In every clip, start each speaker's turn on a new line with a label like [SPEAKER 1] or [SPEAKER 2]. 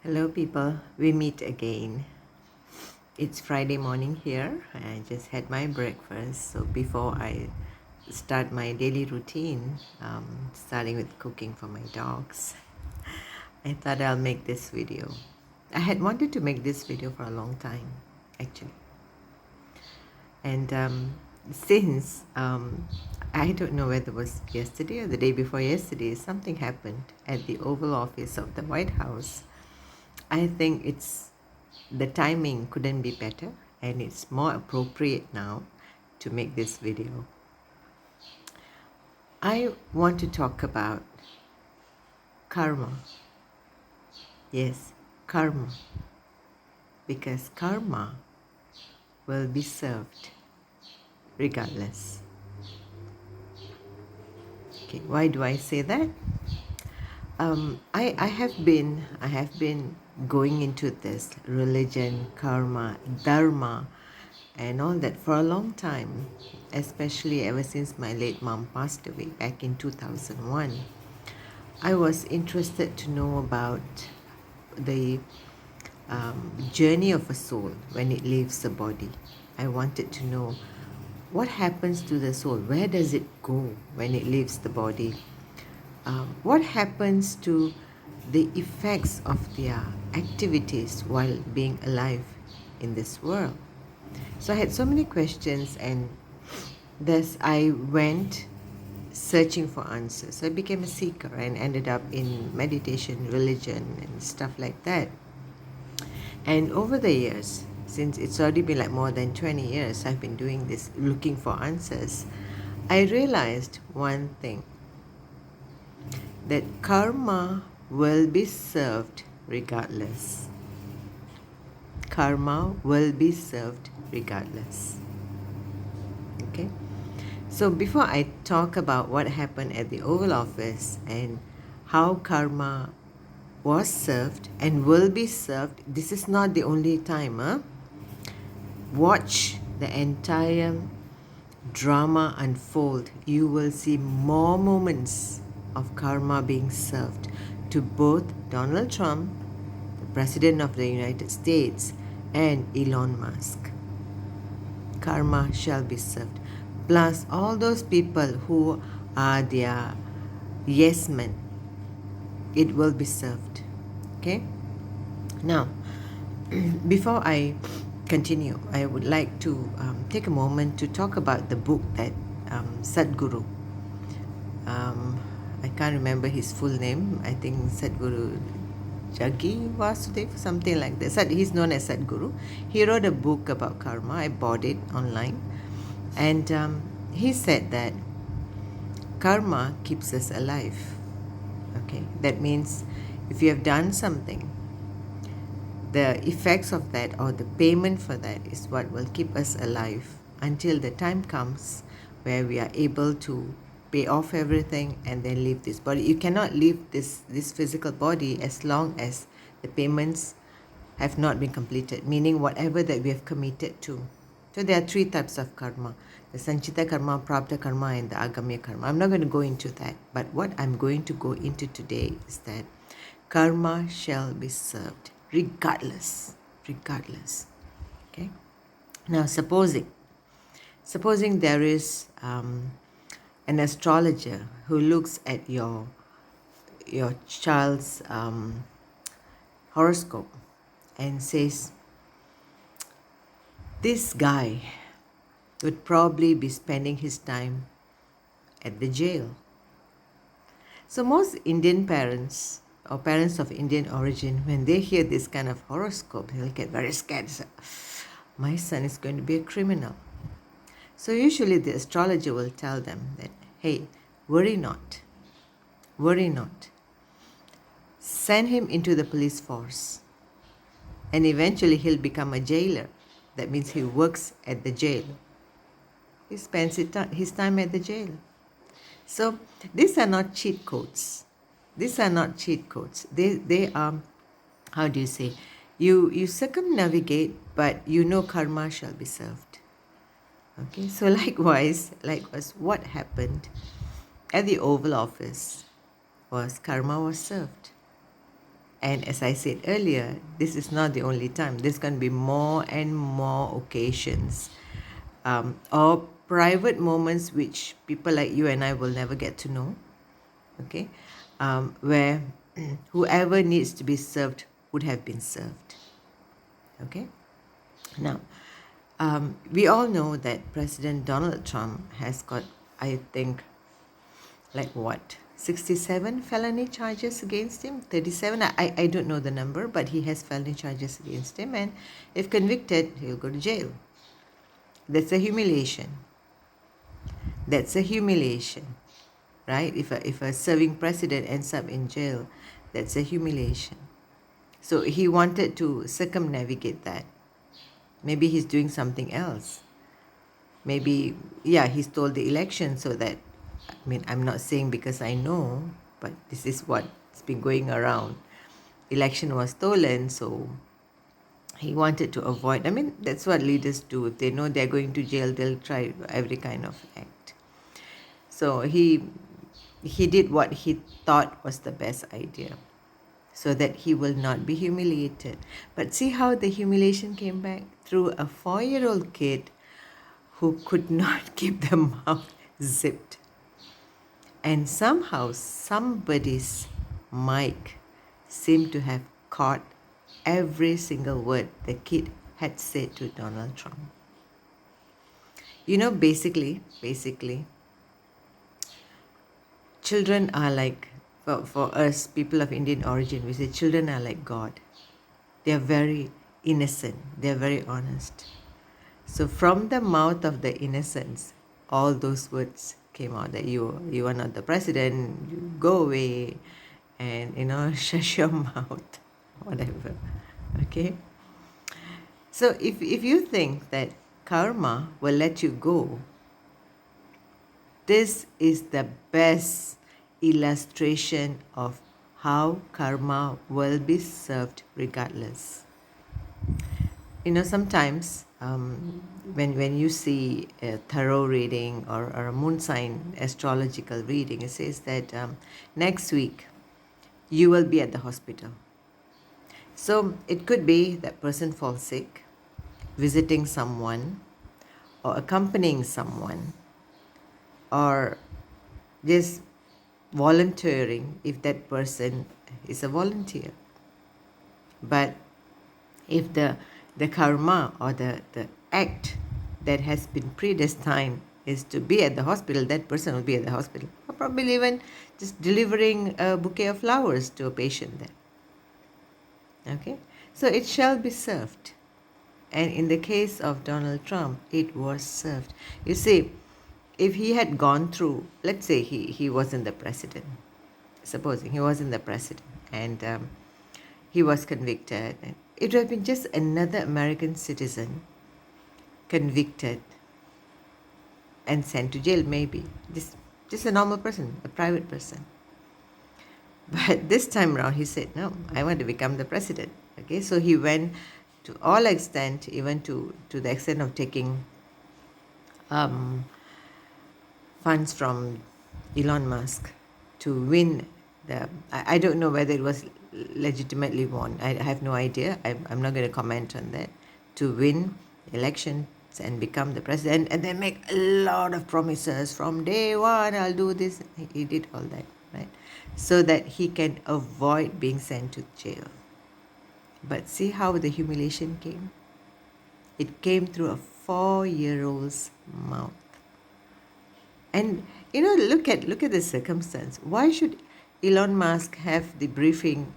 [SPEAKER 1] Hello, people. We meet again. It's Friday morning here. I just had my breakfast. So before I start my daily routine, starting with cooking for my dogs, I thought I'll make this video. I had wanted to make this video for a long time, actually. And since I don't know whether it was yesterday or the day before yesterday, something happened at the Oval Office of the White House. I think the timing couldn't be better, and it's more appropriate now to make this video. I want to talk about karma. Yes, karma. Because karma will be served regardless. Okay, why do I say that? I have been going into this religion, karma, dharma, and all that for a long time, especially ever since my late mom passed away back in 2001. I was interested to know about the journey of a soul when it leaves the body. I wanted to know what happens to the soul, where does it go when it leaves the body? What happens to the effects of their activities while being alive in this world? So I had so many questions, and thus I went searching for answers. So I became a seeker and ended up in meditation, religion, and stuff like that. And over the years, since it's already been like more than 20 years, I've been doing this, looking for answers, I realized one thing, that karma will be served regardless. Karma will be served regardless. Okay? So before I talk about what happened at the Oval Office and how karma was served and will be served, this is not the only time. Watch the entire drama unfold. You will see more moments of karma being served to both Donald Trump, the President of the United States, and Elon Musk. Karma shall be served. Plus all those people who are their yes men, it will be served. Okay? Now, before I continue, I would like to take a moment to talk about the book that Sadhguru, I can't remember his full name, I think Sadhguru Jaggi Vasudev, something like that. He's known as Sadhguru. He wrote a book about karma. I bought it online. And he said that karma keeps us alive. Okay, that means if you have done something, the effects of that or the payment for that is what will keep us alive until the time comes where we are able to pay off everything and then leave this body. You cannot leave this physical body as long as the payments have not been completed, meaning whatever that we have committed to. So there are three types of karma: the Sanchita karma, Prabdha karma, and the Agamya karma. I'm not going to go into that, but what I'm going to go into today is that karma shall be served regardless. Okay? Now, supposing there is an astrologer who looks at your child's horoscope and says, this guy would probably be spending his time at the jail. So most Indian parents or parents of Indian origin, when they hear this kind of horoscope, they'll get very scared. So, my son is going to be a criminal. So usually the astrologer will tell them that, hey, worry not. Send him into the police force, and eventually he'll become a jailer. That means he works at the jail. He spends his time at the jail. So these are not cheat codes. They are, how do you say, you circumnavigate, but you know karma shall be served. Okay, so likewise, what happened at the Oval Office was karma was served. And as I said earlier, this is not the only time. There's going to be more and more occasions or private moments which people like you and I will never get to know, okay, where whoever needs to be served would have been served, okay. Now, we all know that President Donald Trump has got, I think, like what, 67 felony charges against him, 37, I don't know the number, but he has felony charges against him, and if convicted, he'll go to jail. That's a humiliation. That's a humiliation, right? If a serving president ends up in jail, that's a humiliation. So he wanted to circumnavigate that. Maybe he's doing something else. Maybe, yeah, he stole the election so that, I mean, I'm not saying because I know, but this is what's been going around. Election was stolen, so he wanted to avoid. I mean, that's what leaders do. If they know they're going to jail, they'll try every kind of act. So he did what he thought was the best idea, so that he will not be humiliated. But see how the humiliation came back through a 4-year-old kid who could not keep their mouth zipped. And somehow somebody's mic seemed to have caught every single word the kid had said to Donald Trump. You know, basically, children are like, for us, people of Indian origin, we say children are like God. They are very innocent. They are very honest. So from the mouth of the innocents, all those words came out that you are not the president, you go away, and, you know, shut your mouth, whatever. Okay? So if you think that karma will let you go, this is the best illustration of how karma will be served regardless. You know, sometimes when you see a tarot reading or a moon sign astrological reading, it says that next week you will be at the hospital. So it could be that person falls sick, visiting someone, or accompanying someone, or just volunteering if that person is a volunteer. But if the karma or the act that has been predestined is to be at the hospital, that person will be at the hospital. Or probably even just delivering a bouquet of flowers to a patient there. Okay? So it shall be served. And in the case of Donald Trump, it was served. You see, if he had gone through, let's say he wasn't the president, supposing he wasn't the president, and he was convicted, and it would have been just another American citizen convicted and sent to jail, maybe. Just a normal person, a private person. But this time around, he said, no, I want to become the president. Okay, so he went to all extent, even to the extent of taking funds from Elon Musk to win the, I don't know whether it was legitimately won. I have no idea. I'm not going to comment on that. To win elections and become the president, and then make a lot of promises from day one, I'll do this. He did all that, right? So that he can avoid being sent to jail. But see how the humiliation came? It came through a 4-year-old's mouth. And, you know, look at the circumstance. Why should Elon Musk have the briefing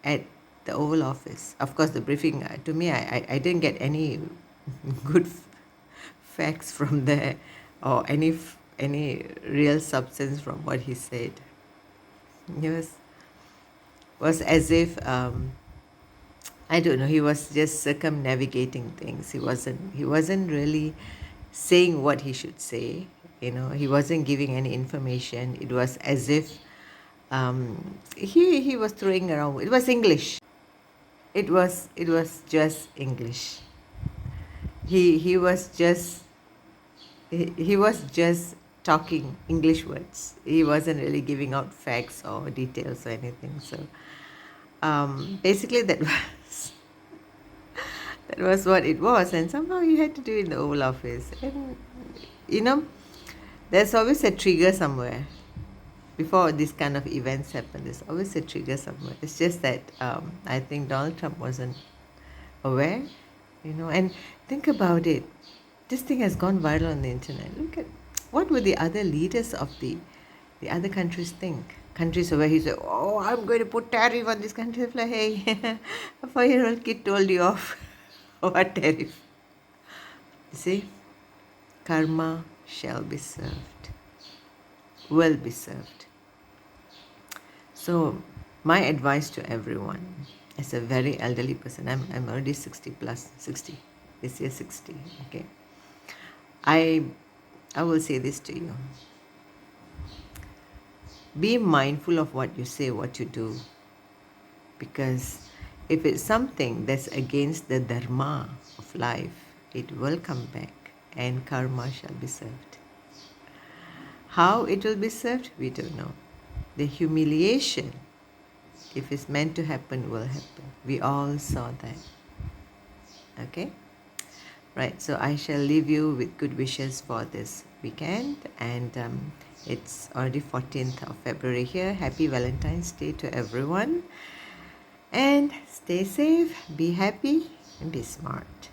[SPEAKER 1] at the Oval Office? Of course, the briefing, to me, I didn't get any good facts from there, or any real substance from what he said. It was as if, I don't know, he was just circumnavigating things. He wasn't really saying what he should say. You know, he wasn't giving any information. It was as if he was throwing around. It was English. It was just English. He was just talking English words. He wasn't really giving out facts or details or anything. So basically that was what it was, and somehow you had to do it in the Oval Office. And you know, there's always a trigger somewhere. Before these kind of events happen, there's always a trigger somewhere. It's just that I think Donald Trump wasn't aware, and think about it. This thing has gone viral on the internet. Look at what would the other leaders of the other countries think. Countries where he said, "Oh, I'm going to put tariff on this country." It's like, hey, a 4-year-old kid told you off. What tariff? You see, karma shall be served, will be served. So, my advice to everyone, as a very elderly person, I'm already 60 plus, 60, this year 60, okay. I will say this to you. Be mindful of what you say, what you do. Because if it's something that's against the dharma of life, it will come back and karma shall be served. How it will be served, we don't know. The humiliation, if it's meant to happen, will happen. We all saw that. Okay? Right, so I shall leave you with good wishes for this weekend, and it's already 14th of February here. Happy Valentine's Day to everyone, and stay safe, be happy, and be smart.